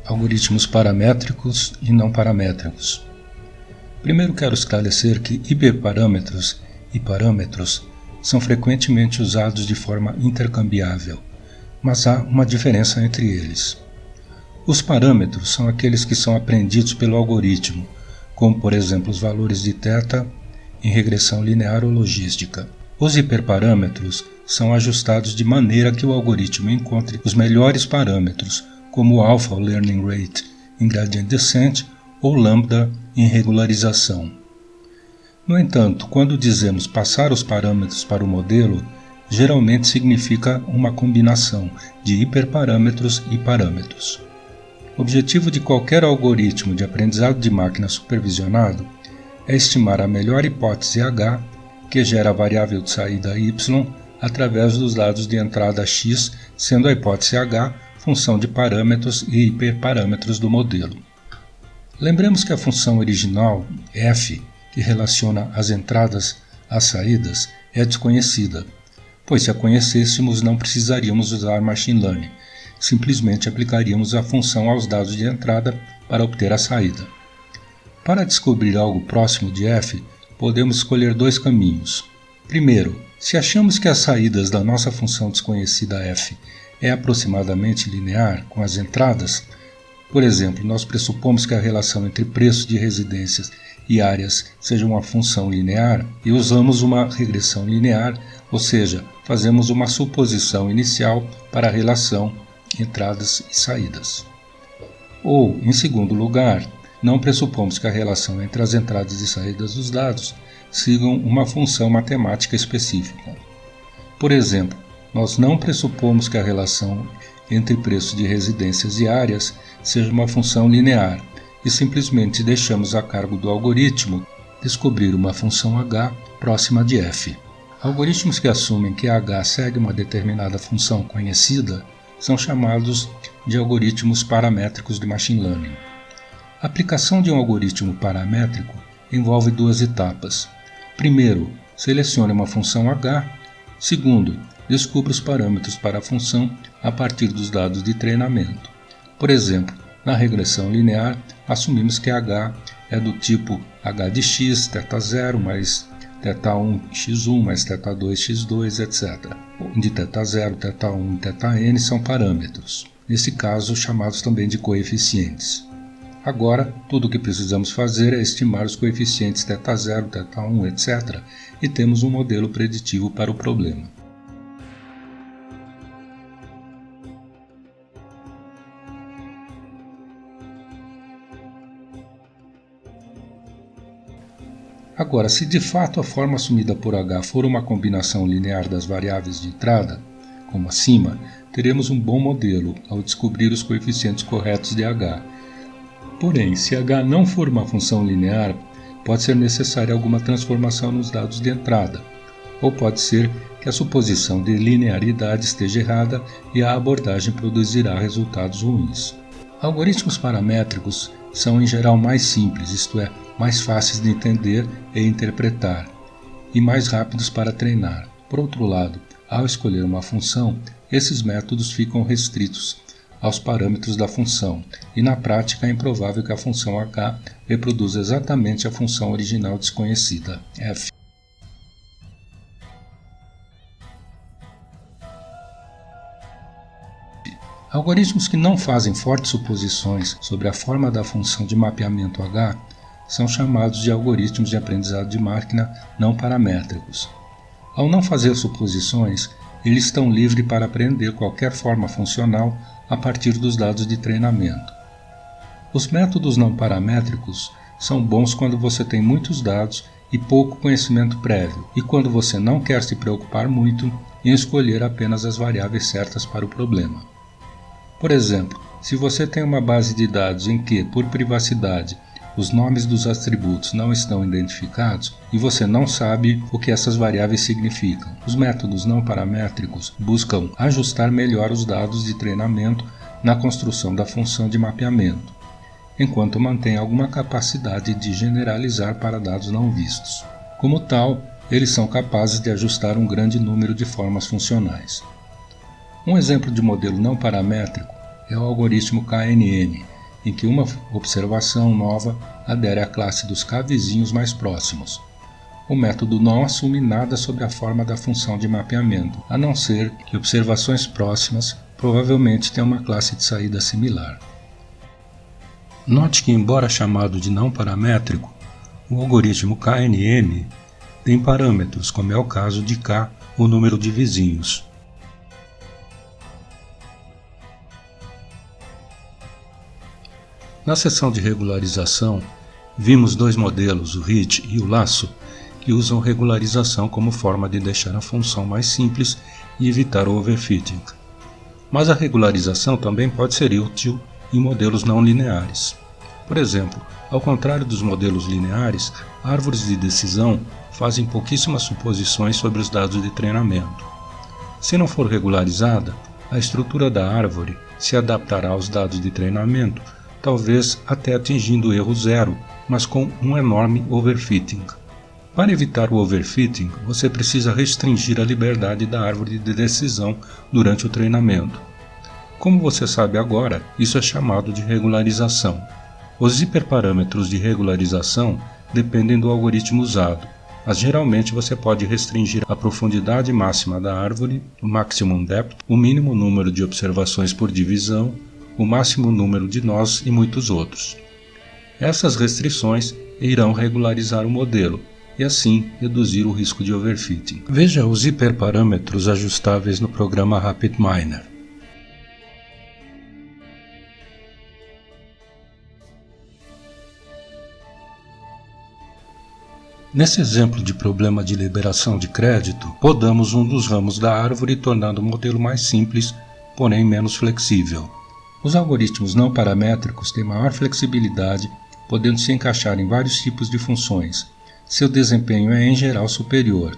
Algoritmos paramétricos e não paramétricos. Primeiro quero esclarecer que hiperparâmetros e parâmetros são frequentemente usados de forma intercambiável, mas há uma diferença entre eles. Os parâmetros são aqueles que são aprendidos pelo algoritmo, como por exemplo os valores de θ em regressão linear ou logística. Os hiperparâmetros são ajustados de maneira que o algoritmo encontre os melhores parâmetros, como o alpha ou learning rate em gradient descent ou lambda em regularização. No entanto, quando dizemos passar os parâmetros para o modelo, geralmente significa uma combinação de hiperparâmetros e parâmetros. O objetivo de qualquer algoritmo de aprendizado de máquina supervisionado é estimar a melhor hipótese H, que gera a variável de saída y, através dos dados de entrada x, sendo a hipótese H função de parâmetros e hiperparâmetros do modelo. Lembremos que a função original, f, que relaciona as entradas às saídas, é desconhecida, pois se a conhecêssemos não precisaríamos usar machine learning, simplesmente aplicaríamos a função aos dados de entrada para obter a saída. Para descobrir algo próximo de f, podemos escolher dois caminhos. Primeiro, se achamos que as saídas da nossa função desconhecida f é aproximadamente linear com as entradas, por exemplo, nós pressupomos que a relação entre preços de residências e áreas seja uma função linear e usamos uma regressão linear, ou seja, fazemos uma suposição inicial para a relação entradas e saídas. Ou, em segundo lugar, não pressupomos que a relação entre as entradas e saídas dos dados sigam uma função matemática específica. Por exemplo, nós não pressupomos que a relação entre preços de residências e áreas seja uma função linear e simplesmente deixamos a cargo do algoritmo descobrir uma função h próxima de f. Algoritmos que assumem que h segue uma determinada função conhecida são chamados de algoritmos paramétricos de machine learning. A aplicação de um algoritmo paramétrico envolve duas etapas. Primeiro, selecione uma função h. Segundo, descubra os parâmetros para a função a partir dos dados de treinamento. Por exemplo, na regressão linear, assumimos que h é do tipo h de x, θ0 mais θ1 x1 mais θ2 x2, etc. Onde θ0, θ1 e θn são parâmetros, nesse caso chamados também de coeficientes. Agora, tudo o que precisamos fazer é estimar os coeficientes θ0, θ1, etc. e temos um modelo preditivo para o problema. Agora, se de fato a forma assumida por h for uma combinação linear das variáveis de entrada, como acima, teremos um bom modelo ao descobrir os coeficientes corretos de h. Porém, se h não for uma função linear, pode ser necessária alguma transformação nos dados de entrada, ou pode ser que a suposição de linearidade esteja errada e a abordagem produzirá resultados ruins. Algoritmos paramétricos são em geral mais simples, isto é, mais fáceis de entender e interpretar, e mais rápidos para treinar. Por outro lado, ao escolher uma função, esses métodos ficam restritos aos parâmetros da função, e na prática é improvável que a função h reproduza exatamente a função original desconhecida, f. Algoritmos que não fazem fortes suposições sobre a forma da função de mapeamento h são chamados de algoritmos de aprendizado de máquina não paramétricos. Ao não fazer suposições, eles estão livres para aprender qualquer forma funcional a partir dos dados de treinamento. Os métodos não paramétricos são bons quando você tem muitos dados e pouco conhecimento prévio, e quando você não quer se preocupar muito em escolher apenas as variáveis certas para o problema. Por exemplo, se você tem uma base de dados em que, por privacidade, os nomes dos atributos não estão identificados e você não sabe o que essas variáveis significam, os métodos não paramétricos buscam ajustar melhor os dados de treinamento na construção da função de mapeamento, enquanto mantém alguma capacidade de generalizar para dados não vistos. Como tal, eles são capazes de ajustar um grande número de formas funcionais. Um exemplo de modelo não paramétrico é o algoritmo KNN, em que uma observação nova adere à classe dos k-vizinhos mais próximos. O método não assume nada sobre a forma da função de mapeamento, a não ser que observações próximas provavelmente tenham uma classe de saída similar. Note que, embora chamado de não paramétrico, o algoritmo KNN tem parâmetros, como é o caso de k, o número de vizinhos. Na seção de regularização, vimos dois modelos, o HIT e o laço, que usam regularização como forma de deixar a função mais simples e evitar o overfitting. Mas a regularização também pode ser útil em modelos não lineares. Por exemplo, ao contrário dos modelos lineares, árvores de decisão fazem pouquíssimas suposições sobre os dados de treinamento. Se não for regularizada, a estrutura da árvore se adaptará aos dados de treinamento, talvez até atingindo o erro zero, mas com um enorme overfitting. Para evitar o overfitting, você precisa restringir a liberdade da árvore de decisão durante o treinamento. Como você sabe agora, isso é chamado de regularização. Os hiperparâmetros de regularização dependem do algoritmo usado, mas geralmente você pode restringir a profundidade máxima da árvore, o maximum depth, o mínimo número de observações por divisão, o máximo número de nós e muitos outros. Essas restrições irão regularizar o modelo e assim reduzir o risco de overfitting. Veja os hiperparâmetros ajustáveis no programa RapidMiner. Nesse exemplo de problema de liberação de crédito, podamos um dos ramos da árvore, tornando o modelo mais simples, porém menos flexível. Os algoritmos não paramétricos têm maior flexibilidade, podendo se encaixar em vários tipos de funções. Seu desempenho é, em geral, superior.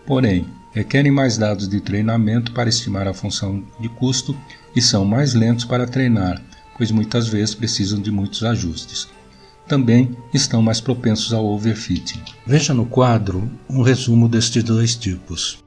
Porém, requerem mais dados de treinamento para estimar a função de custo e são mais lentos para treinar, pois muitas vezes precisam de muitos ajustes. Também estão mais propensos ao overfitting. Veja no quadro um resumo destes dois tipos.